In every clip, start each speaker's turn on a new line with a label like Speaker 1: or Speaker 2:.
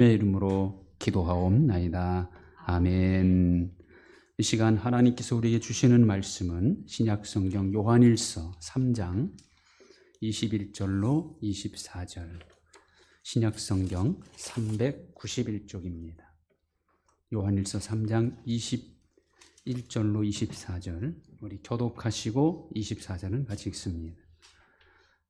Speaker 1: 주의 이름으로 기도하옵나이다. 아멘. 이 시간 하나님께서 우리에게 주시는 말씀은 신약성경 요한일서 3장 21절로 24절, 신약성경 391쪽입니다. 요한일서 3장 21절로 24절, 우리 교독하시고 24절은 같이 읽습니다.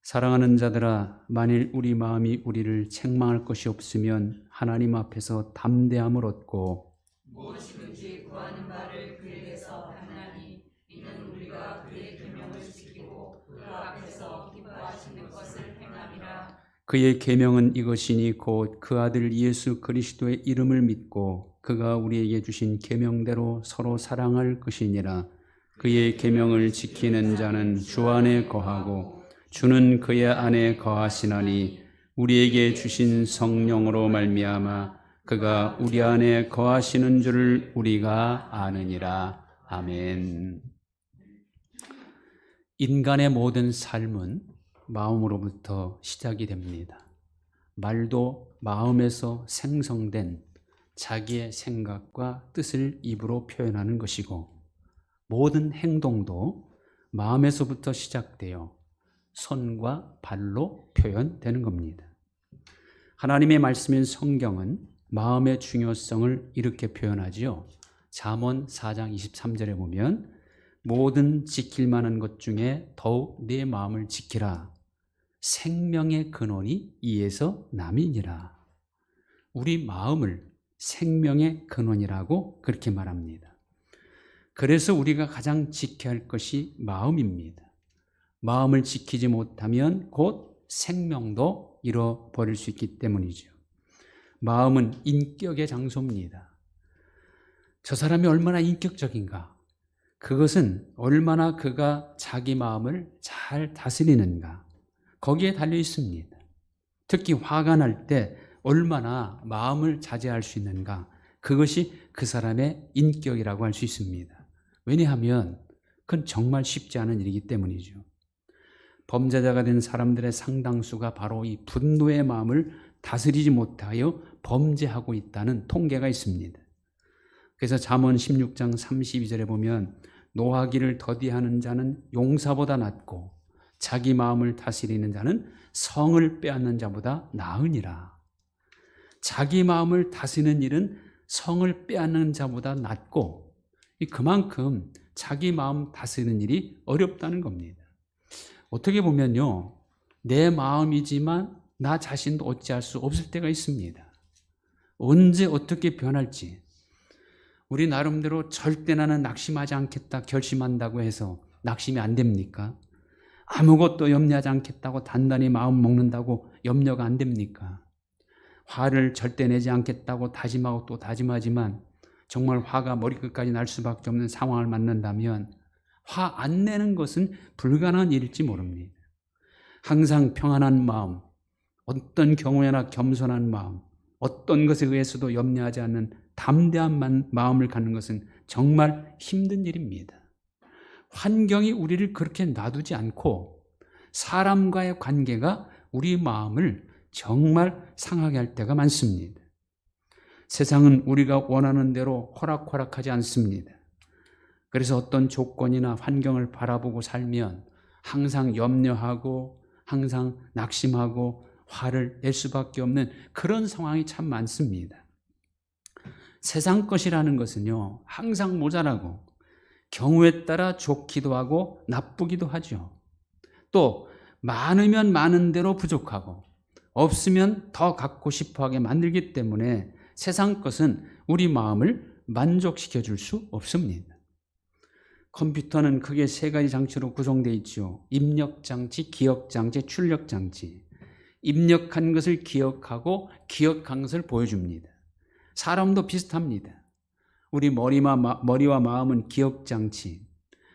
Speaker 1: 사랑하는 자들아, 만일 우리 마음이 우리를 책망할 것이 없으면 하나님 앞에서 담대함을 얻고
Speaker 2: 무엇이든지 구하는 바를 그에게서 하나니 이는 우리가 그의 계명을 지키고 그 앞에서 기뻐하시는 것을 행함이라.
Speaker 1: 그의 계명은 이것이니 곧 그 아들 예수 그리스도의 이름을 믿고 그가 우리에게 주신 계명대로 서로 사랑할 것이니라. 그의 계명을 지키는 자는 주 안에 거하고 주는 그의 안에 거하시나니 우리에게 주신 성령으로 말미암아 그가 우리 안에 거하시는 줄을 우리가 아느니라. 아멘. 인간의 모든 삶은 마음으로부터 시작이 됩니다. 말도 마음에서 생성된 자기의 생각과 뜻을 입으로 표현하는 것이고, 모든 행동도 마음에서부터 시작되어 손과 발로 표현되는 겁니다. 하나님의 말씀인 성경은 마음의 중요성을 이렇게 표현하지요. 잠언 4장 23절에 보면 모든 지킬 만한 것 중에 더욱 내 마음을 지키라. 생명의 근원이 이에서 남이니라. 우리 마음을 생명의 근원이라고 그렇게 말합니다. 그래서 우리가 가장 지켜야 할 것이 마음입니다. 마음을 지키지 못하면 곧 생명도 잃어버릴 수 있기 때문이죠. 마음은 인격의 장소입니다. 저 사람이 얼마나 인격적인가? 그것은 얼마나 그가 자기 마음을 잘 다스리는가? 거기에 달려 있습니다. 특히 화가 날 때 얼마나 마음을 자제할 수 있는가? 그것이 그 사람의 인격이라고 할 수 있습니다. 왜냐하면 그건 정말 쉽지 않은 일이기 때문이죠. 범죄자가 된 사람들의 상당수가 바로 이 분노의 마음을 다스리지 못하여 범죄하고 있다는 통계가 있습니다. 그래서 잠언 16장 32절에 보면 노하기를 더디하는 자는 용사보다 낫고 자기 마음을 다스리는 자는 성을 빼앗는 자보다 나으니라. 자기 마음을 다스리는 일은 성을 빼앗는 자보다 낫고, 그만큼 자기 마음 다스리는 일이 어렵다는 겁니다. 어떻게 보면요, 내 마음이지만 나 자신도 어찌할 수 없을 때가 있습니다. 언제 어떻게 변할지. 우리 나름대로 절대 나는 낙심하지 않겠다 결심한다고 해서 낙심이 안 됩니까? 아무것도 염려하지 않겠다고 단단히 마음 먹는다고 염려가 안 됩니까? 화를 절대 내지 않겠다고 다짐하고 또 다짐하지만 정말 화가 머리끝까지 날 수밖에 없는 상황을 만난다면 화 안 내는 것은 불가능한 일일지 모릅니다. 항상 평안한 마음, 어떤 경우에나 겸손한 마음, 어떤 것에 의해서도 염려하지 않는 담대한 마음을 갖는 것은 정말 힘든 일입니다. 환경이 우리를 그렇게 놔두지 않고 사람과의 관계가 우리 마음을 정말 상하게 할 때가 많습니다. 세상은 우리가 원하는 대로 호락호락하지 않습니다. 그래서 어떤 조건이나 환경을 바라보고 살면 항상 염려하고 항상 낙심하고 화를 낼 수밖에 없는 그런 상황이 참 많습니다. 세상 것이라는 것은요, 항상 모자라고 경우에 따라 좋기도 하고 나쁘기도 하죠. 또 많으면 많은 대로 부족하고 없으면 더 갖고 싶어하게 만들기 때문에 세상 것은 우리 마음을 만족시켜 줄 수 없습니다. 컴퓨터는 크게 세 가지 장치로 구성되어 있죠. 입력장치, 기억장치, 출력장치. 입력한 것을 기억하고 기억한 것을 보여줍니다. 사람도 비슷합니다. 우리 머리와 마음은 기억장치.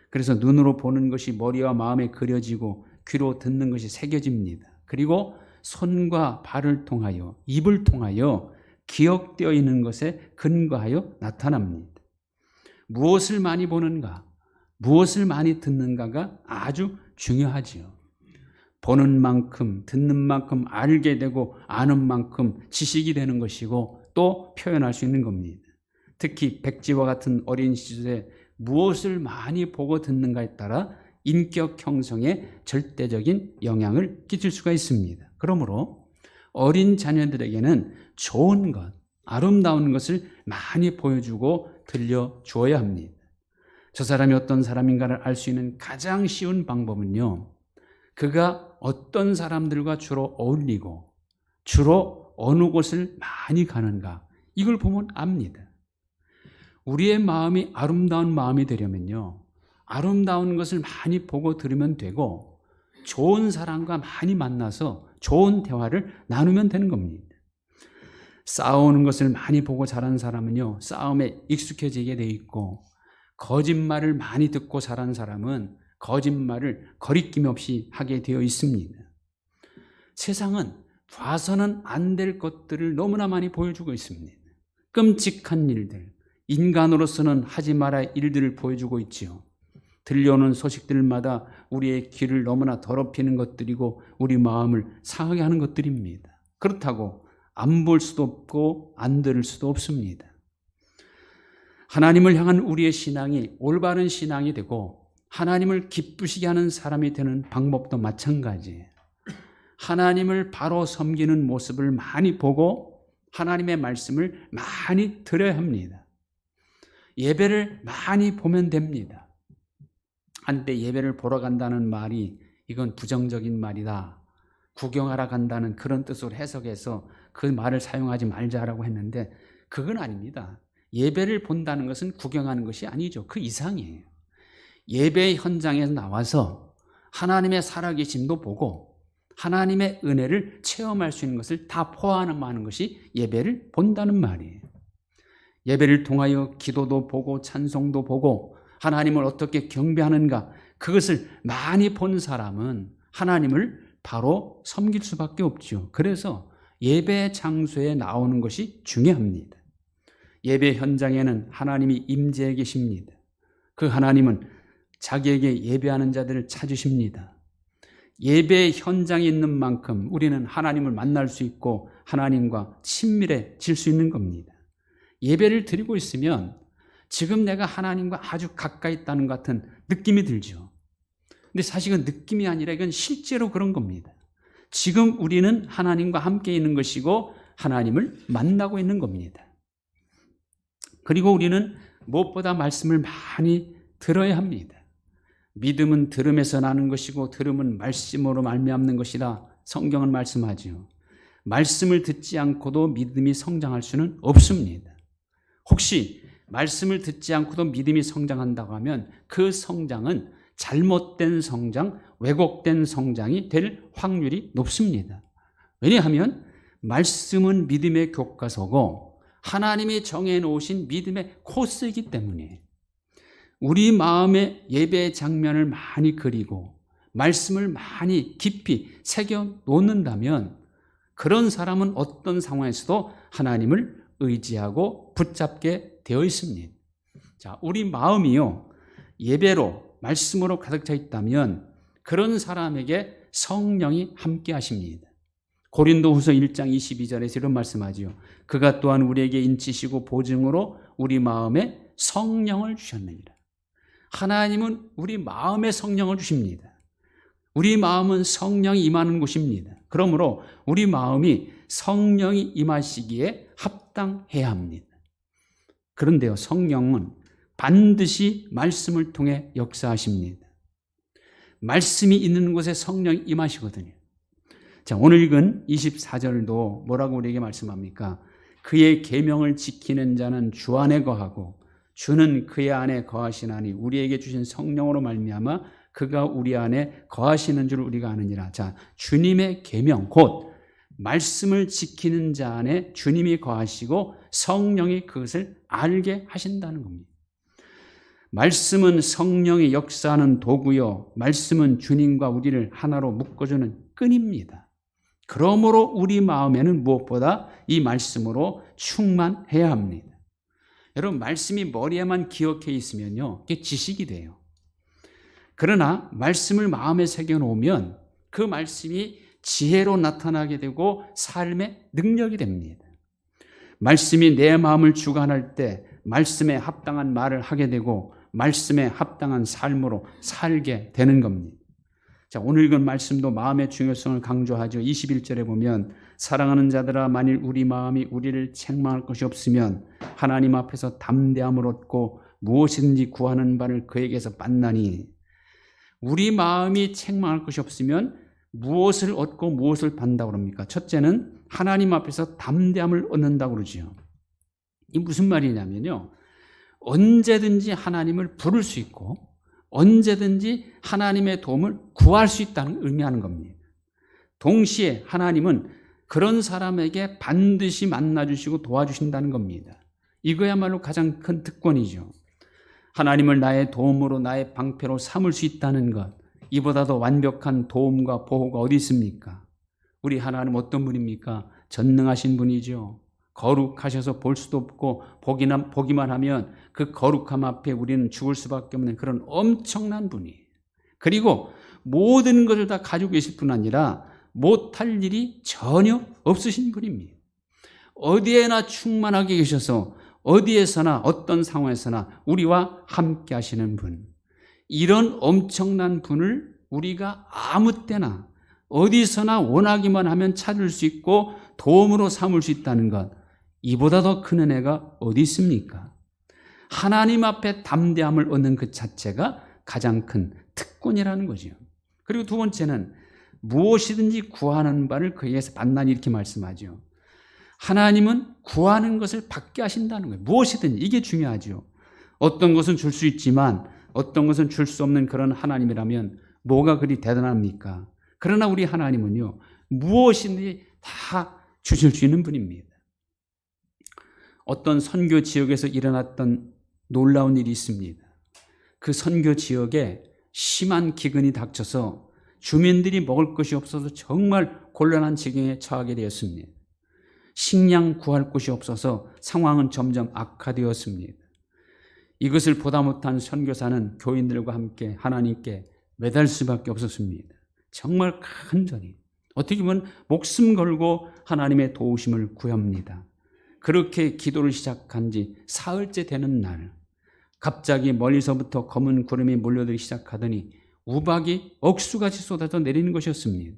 Speaker 1: 그래서 눈으로 보는 것이 머리와 마음에 그려지고 귀로 듣는 것이 새겨집니다. 그리고 손과 발을 통하여 입을 통하여 기억되어 있는 것에 근거하여 나타납니다. 무엇을 많이 보는가, 무엇을 많이 듣는가가 아주 중요하지요. 보는 만큼, 듣는 만큼 알게 되고 아는 만큼 지식이 되는 것이고 또 표현할 수 있는 겁니다. 특히 백지와 같은 어린 시절에 무엇을 많이 보고 듣는가에 따라 인격 형성에 절대적인 영향을 끼칠 수가 있습니다. 그러므로 어린 자녀들에게는 좋은 것, 아름다운 것을 많이 보여주고 들려주어야 합니다. 저 사람이 어떤 사람인가를 알 수 있는 가장 쉬운 방법은요, 그가 어떤 사람들과 주로 어울리고 주로 어느 곳을 많이 가는가, 이걸 보면 압니다. 우리의 마음이 아름다운 마음이 되려면요, 아름다운 것을 많이 보고 들으면 되고 좋은 사람과 많이 만나서 좋은 대화를 나누면 되는 겁니다. 싸우는 것을 많이 보고 자란 사람은요, 싸움에 익숙해지게 돼 있고, 거짓말을 많이 듣고 자란 사람은 거짓말을 거리낌 없이 하게 되어 있습니다. 세상은 봐서는 안 될 것들을 너무나 많이 보여주고 있습니다. 끔찍한 일들, 인간으로서는 하지 말아야 할 일들을 보여주고 있지요. 들려오는 소식들마다 우리의 귀를 너무나 더럽히는 것들이고 우리 마음을 상하게 하는 것들입니다. 그렇다고 안 볼 수도 없고 안 들을 수도 없습니다. 하나님을 향한 우리의 신앙이 올바른 신앙이 되고 하나님을 기쁘시게 하는 사람이 되는 방법도 마찬가지예요. 하나님을 바로 섬기는 모습을 많이 보고 하나님의 말씀을 많이 들어야 합니다. 예배를 많이 보면 됩니다. 한때 예배를 보러 간다는 말이 이건 부정적인 말이다, 구경하러 간다는 그런 뜻으로 해석해서 그 말을 사용하지 말자라고 했는데 그건 아닙니다. 예배를 본다는 것은 구경하는 것이 아니죠. 그 이상이에요. 예배 현장에 나와서 하나님의 살아계심도 보고 하나님의 은혜를 체험할 수 있는 것을 다 포함하는 것이 예배를 본다는 말이에요. 예배를 통하여 기도도 보고 찬송도 보고 하나님을 어떻게 경배하는가, 그것을 많이 본 사람은 하나님을 바로 섬길 수밖에 없죠. 그래서 예배 장소에 나오는 것이 중요합니다. 예배 현장에는 하나님이 임재해 계십니다. 그 하나님은 자기에게 예배하는 자들을 찾으십니다. 예배 현장에 있는 만큼 우리는 하나님을 만날 수 있고 하나님과 친밀해질 수 있는 겁니다. 예배를 드리고 있으면 지금 내가 하나님과 아주 가까이 있다는 것 같은 느낌이 들죠. 근데 사실은 느낌이 아니라 이건 실제로 그런 겁니다. 지금 우리는 하나님과 함께 있는 것이고 하나님을 만나고 있는 겁니다. 그리고 우리는 무엇보다 말씀을 많이 들어야 합니다. 믿음은 들음에서 나는 것이고 들음은 말씀으로 말미암는 것이라 성경은 말씀하지요. 말씀을 듣지 않고도 믿음이 성장할 수는 없습니다. 혹시 말씀을 듣지 않고도 믿음이 성장한다고 하면 그 성장은 잘못된 성장, 왜곡된 성장이 될 확률이 높습니다. 왜냐하면 말씀은 믿음의 교과서고 하나님이 정해놓으신 믿음의 코스이기 때문에 우리 마음에 예배의 장면을 많이 그리고 말씀을 많이 깊이 새겨 놓는다면 그런 사람은 어떤 상황에서도 하나님을 의지하고 붙잡게 되어 있습니다. 자, 우리 마음이요, 예배로 말씀으로 가득 차 있다면 그런 사람에게 성령이 함께 하십니다. 고린도후서 1장 22절에서 이런 말씀하지요. 그가 또한 우리에게 인치시고 보증으로 우리 마음에 성령을 주셨느니라. 하나님은 우리 마음에 성령을 주십니다. 우리 마음은 성령이 임하는 곳입니다. 그러므로 우리 마음이 성령이 임하시기에 합당해야 합니다. 그런데요, 성령은 반드시 말씀을 통해 역사하십니다. 말씀이 있는 곳에 성령이 임하시거든요. 자, 오늘 읽은 24절도 뭐라고 우리에게 말씀합니까? 그의 계명을 지키는 자는 주 안에 거하고 주는 그의 안에 거하시나니 우리에게 주신 성령으로 말미암아 그가 우리 안에 거하시는 줄 우리가 아느니라. 자, 주님의 계명, 곧 말씀을 지키는 자 안에 주님이 거하시고 성령이 그것을 알게 하신다는 겁니다. 말씀은 성령이 역사하는 도구요, 말씀은 주님과 우리를 하나로 묶어주는 끈입니다. 그러므로 우리 마음에는 무엇보다 이 말씀으로 충만해야 합니다. 여러분, 말씀이 머리에만 기억해 있으면요, 이게 지식이 돼요. 그러나 말씀을 마음에 새겨놓으면 그 말씀이 지혜로 나타나게 되고 삶의 능력이 됩니다. 말씀이 내 마음을 주관할 때 말씀에 합당한 말을 하게 되고 말씀에 합당한 삶으로 살게 되는 겁니다. 자, 오늘 읽은 말씀도 마음의 중요성을 강조하죠. 21절에 보면 사랑하는 자들아 만일 우리 마음이 우리를 책망할 것이 없으면 하나님 앞에서 담대함을 얻고 무엇이든지 구하는 바를 그에게서 받나니, 우리 마음이 책망할 것이 없으면 무엇을 얻고 무엇을 받는다고 그럽니까? 첫째는 하나님 앞에서 담대함을 얻는다고 그러죠. 이 무슨 말이냐면요, 언제든지 하나님을 부를 수 있고 언제든지 하나님의 도움을 구할 수 있다는 걸 의미하는 겁니다. 동시에 하나님은 그런 사람에게 반드시 만나주시고 도와주신다는 겁니다. 이거야말로 가장 큰 특권이죠. 하나님을 나의 도움으로 나의 방패로 삼을 수 있다는 것, 이보다 더 완벽한 도움과 보호가 어디 있습니까? 우리 하나님 어떤 분입니까? 전능하신 분이죠. 거룩하셔서 볼 수도 없고 보기만 하면 그 거룩함 앞에 우리는 죽을 수밖에 없는 그런 엄청난 분이에요. 그리고 모든 것을 다 가지고 계실 뿐 아니라 못할 일이 전혀 없으신 분입니다. 어디에나 충만하게 계셔서 어디에서나 어떤 상황에서나 우리와 함께 하시는 분, 이런 엄청난 분을 우리가 아무 때나 어디서나 원하기만 하면 찾을 수 있고 도움으로 삼을 수 있다는 것, 이보다 더 큰 은혜가 어디 있습니까? 하나님 앞에 담대함을 얻는 그 자체가 가장 큰 특권이라는 거죠. 그리고 두 번째는 무엇이든지 구하는 바를 그에게서 받나니, 이렇게 말씀하죠. 하나님은 구하는 것을 받게 하신다는 거예요. 무엇이든지. 이게 중요하죠. 어떤 것은 줄 수 있지만 어떤 것은 줄 수 없는 그런 하나님이라면 뭐가 그리 대단합니까? 그러나 우리 하나님은요, 무엇이든지 다 주실 수 있는 분입니다. 어떤 선교 지역에서 일어났던 놀라운 일이 있습니다. 그 선교 지역에 심한 기근이 닥쳐서 주민들이 먹을 것이 없어서 정말 곤란한 지경에 처하게 되었습니다. 식량 구할 곳이 없어서 상황은 점점 악화되었습니다. 이것을 보다 못한 선교사는 교인들과 함께 하나님께 매달 수밖에 없었습니다. 정말 간절히, 어떻게 보면 목숨 걸고 하나님의 도우심을 구합니다. 그렇게 기도를 시작한 지 사흘째 되는 날, 갑자기 멀리서부터 검은 구름이 몰려들기 시작하더니 우박이 억수같이 쏟아져 내리는 것이었습니다.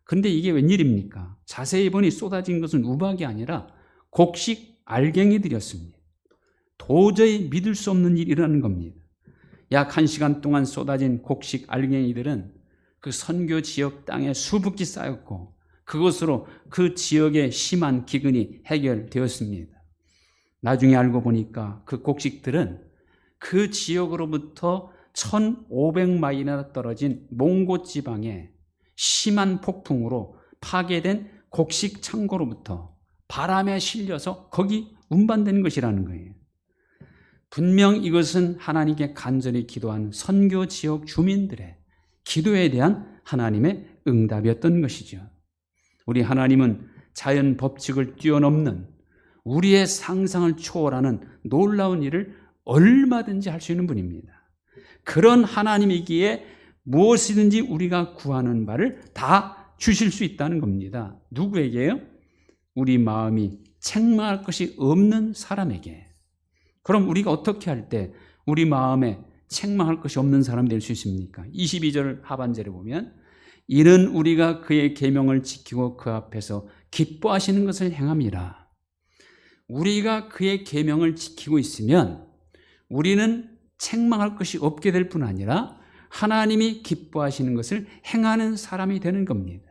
Speaker 1: 그런데 이게 웬일입니까? 자세히 보니 쏟아진 것은 우박이 아니라 곡식 알갱이들이었습니다. 도저히 믿을 수 없는 일이라는 겁니다. 약 1시간 동안 쏟아진 곡식 알갱이들은 그 선교 지역 땅에 수북히 쌓였고 그것으로 그 지역의 심한 기근이 해결되었습니다. 나중에 알고 보니까 그 곡식들은 그 지역으로부터 1500마일이나 떨어진 몽고 지방에 심한 폭풍으로 파괴된 곡식 창고로부터 바람에 실려서 거기 운반되는 것이라는 거예요. 분명 이것은 하나님께 간절히 기도한 선교 지역 주민들의 기도에 대한 하나님의 응답이었던 것이죠. 우리 하나님은 자연 법칙을 뛰어넘는 우리의 상상을 초월하는 놀라운 일을 얼마든지 할 수 있는 분입니다. 그런 하나님이기에 무엇이든지 우리가 구하는 바를 다 주실 수 있다는 겁니다. 누구에게요? 우리 마음이 책망할 것이 없는 사람에게. 그럼 우리가 어떻게 할 때 우리 마음에 책망할 것이 없는 사람이 될 수 있습니까? 22절 하반절에 보면 이는 우리가 그의 계명을 지키고 그 앞에서 기뻐하시는 것을 행함이라. 우리가 그의 계명을 지키고 있으면 우리는 책망할 것이 없게 될 뿐 아니라 하나님이 기뻐하시는 것을 행하는 사람이 되는 겁니다.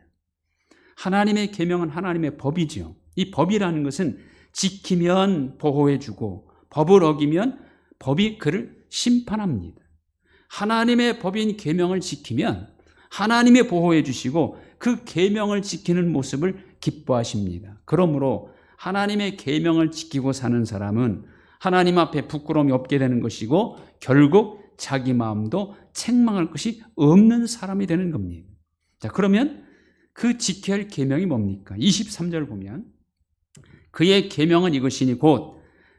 Speaker 1: 하나님의 계명은 하나님의 법이죠. 이 법이라는 것은 지키면 보호해주고 법을 어기면 법이 그를 심판합니다. 하나님의 법인 계명을 지키면 하나님이 보호해 주시고 그 계명을 지키는 모습을 기뻐하십니다. 그러므로 하나님의 계명을 지키고 사는 사람은 하나님 앞에 부끄러움이 없게 되는 것이고 결국 자기 마음도 책망할 것이 없는 사람이 되는 겁니다. 자, 그러면 그 지켜야 할 계명이 뭡니까? 23절 보면 그의 계명은 이것이니 곧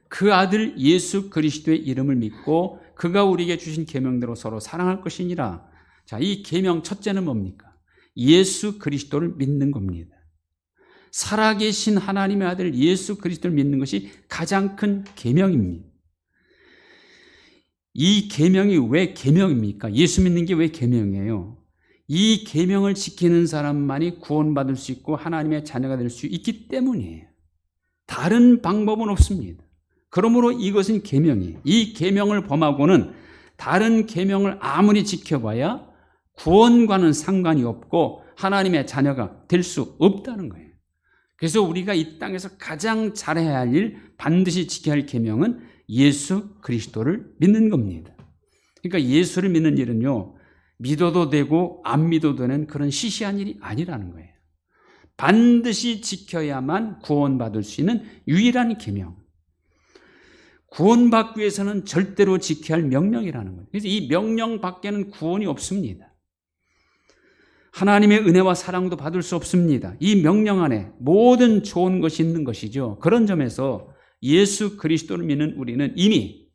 Speaker 1: 그 아들 예수 그리스도의 이름을 믿고 그가 우리에게 주신 계명대로 서로 사랑할 것이니라. 자, 이 계명 첫째는 뭡니까? 예수 그리스도를 믿는 겁니다. 살아계신 하나님의 아들 예수 그리스도를 믿는 것이 가장 큰 계명입니다. 이 계명이 왜 계명입니까? 예수 믿는 게 왜 계명이에요? 이 계명을 지키는 사람만이 구원받을 수 있고 하나님의 자녀가 될 수 있기 때문이에요. 다른 방법은 없습니다. 그러므로 이것은 계명이에요. 이 계명을 범하고는 다른 계명을 아무리 지켜봐야 구원과는 상관이 없고 하나님의 자녀가 될 수 없다는 거예요. 그래서 우리가 이 땅에서 가장 잘해야 할 일, 반드시 지켜야 할 계명은 예수 그리스도를 믿는 겁니다. 그러니까 예수를 믿는 일은요, 믿어도 되고 안 믿어도 되는 그런 시시한 일이 아니라는 거예요. 반드시 지켜야만 구원받을 수 있는 유일한 계명. 구원받기 위해서는 절대로 지켜야 할 명령이라는 거예요. 그래서 이 명령 밖에는 구원이 없습니다. 하나님의 은혜와 사랑도 받을 수 없습니다. 이 명령 안에 모든 좋은 것이 있는 것이죠. 그런 점에서 예수 그리스도를 믿는 우리는 이미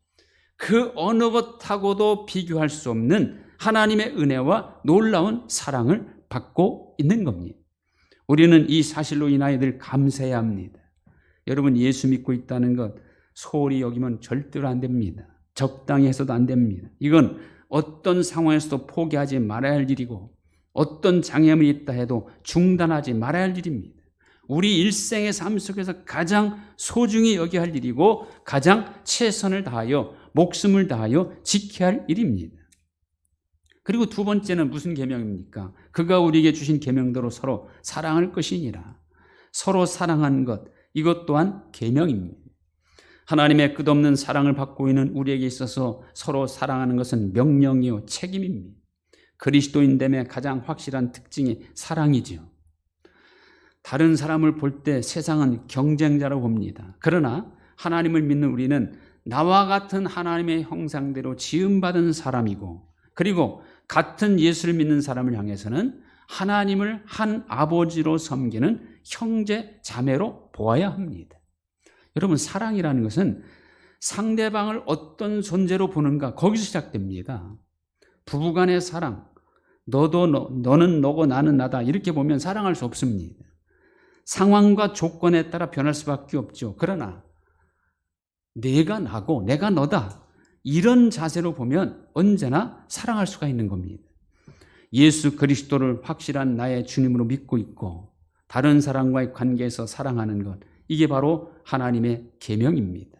Speaker 1: 그 어느 것하고도 비교할 수 없는 하나님의 은혜와 놀라운 사랑을 받고 있는 겁니다. 우리는 이 사실로 인하여 늘 감사해야 합니다. 여러분, 예수 믿고 있다는 것 소홀히 여기면 절대로 안 됩니다. 적당히 해서도 안 됩니다. 이건 어떤 상황에서도 포기하지 말아야 할 일이고 어떤 장애물이 있다 해도 중단하지 말아야 할 일입니다. 우리 일생의 삶 속에서 가장 소중히 여겨야 할 일이고 가장 최선을 다하여 목숨을 다하여 지켜야 할 일입니다. 그리고 두 번째는 무슨 계명입니까? 그가 우리에게 주신 계명대로 서로 사랑할 것이니라. 서로 사랑하는 것, 이것 또한 계명입니다. 하나님의 끝없는 사랑을 받고 있는 우리에게 있어서 서로 사랑하는 것은 명령이요 책임입니다. 그리스도인됨의 가장 확실한 특징이 사랑이지요. 다른 사람을 볼 때 세상은 경쟁자로 봅니다. 그러나 하나님을 믿는 우리는 나와 같은 하나님의 형상대로 지음받은 사람이고, 그리고 같은 예수를 믿는 사람을 향해서는 하나님을 한 아버지로 섬기는 형제 자매로 보아야 합니다. 여러분, 사랑이라는 것은 상대방을 어떤 존재로 보는가, 거기서 시작됩니다. 부부간의 사랑, 너는 너고 나는 나다, 이렇게 보면 사랑할 수 없습니다. 상황과 조건에 따라 변할 수밖에 없죠. 그러나 내가 나고 내가 너다, 이런 자세로 보면 언제나 사랑할 수가 있는 겁니다. 예수 그리스도를 확실한 나의 주님으로 믿고 있고 다른 사람과의 관계에서 사랑하는 것, 이게 바로 하나님의 계명입니다.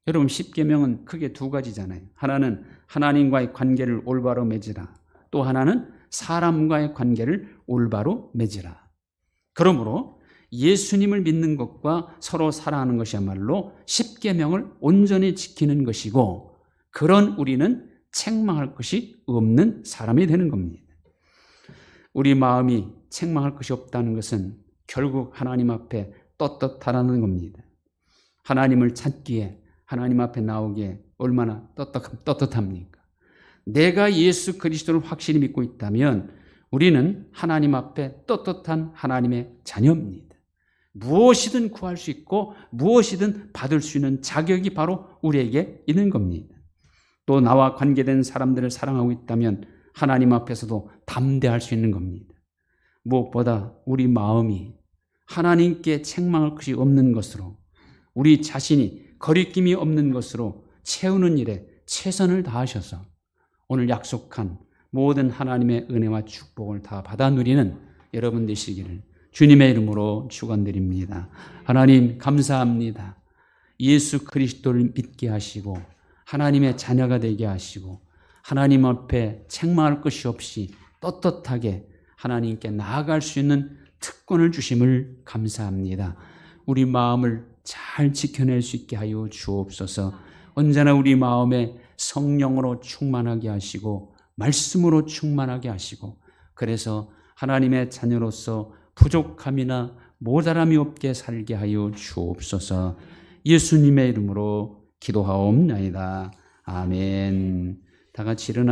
Speaker 1: 여러분, 10계명은 크게 두 가지잖아요. 하나는 하나님과의 관계를 올바로 맺으라. 또 하나는 사람과의 관계를 올바로 맺으라. 그러므로 예수님을 믿는 것과 서로 사랑하는 것이야말로 10계명을 온전히 지키는 것이고, 그런 우리는 책망할 것이 없는 사람이 되는 겁니다. 우리 마음이 책망할 것이 없다는 것은 결국 하나님 앞에 떳떳하다는 겁니다. 하나님을 찾기에, 하나님 앞에 나오기에 얼마나 떳떳합니까? 내가 예수 그리스도를 확실히 믿고 있다면 우리는 하나님 앞에 떳떳한 하나님의 자녀입니다. 무엇이든 구할 수 있고 무엇이든 받을 수 있는 자격이 바로 우리에게 있는 겁니다. 또 나와 관계된 사람들을 사랑하고 있다면 하나님 앞에서도 담대할 수 있는 겁니다. 무엇보다 우리 마음이 하나님께 책망할 것이 없는 것으로, 우리 자신이 거리낌이 없는 것으로 채우는 일에 최선을 다하셔서 오늘 약속한 모든 하나님의 은혜와 축복을 다 받아 누리는 여러분 되시기를 주님의 이름으로 축원드립니다. 하나님, 감사합니다. 예수 그리스도를 믿게 하시고 하나님의 자녀가 되게 하시고 하나님 앞에 책망할 것이 없이 떳떳하게 하나님께 나아갈 수 있는 특권을 주심을 감사합니다. 우리 마음을 잘 지켜낼 수 있게 하여 주옵소서. 언제나 우리 마음에 성령으로 충만하게 하시고 말씀으로 충만하게 하시고, 그래서 하나님의 자녀로서 부족함이나 모자람이 없게 살게 하여 주옵소서. 예수님의 이름으로 기도하옵나이다. 아멘. 다 같이 일어나시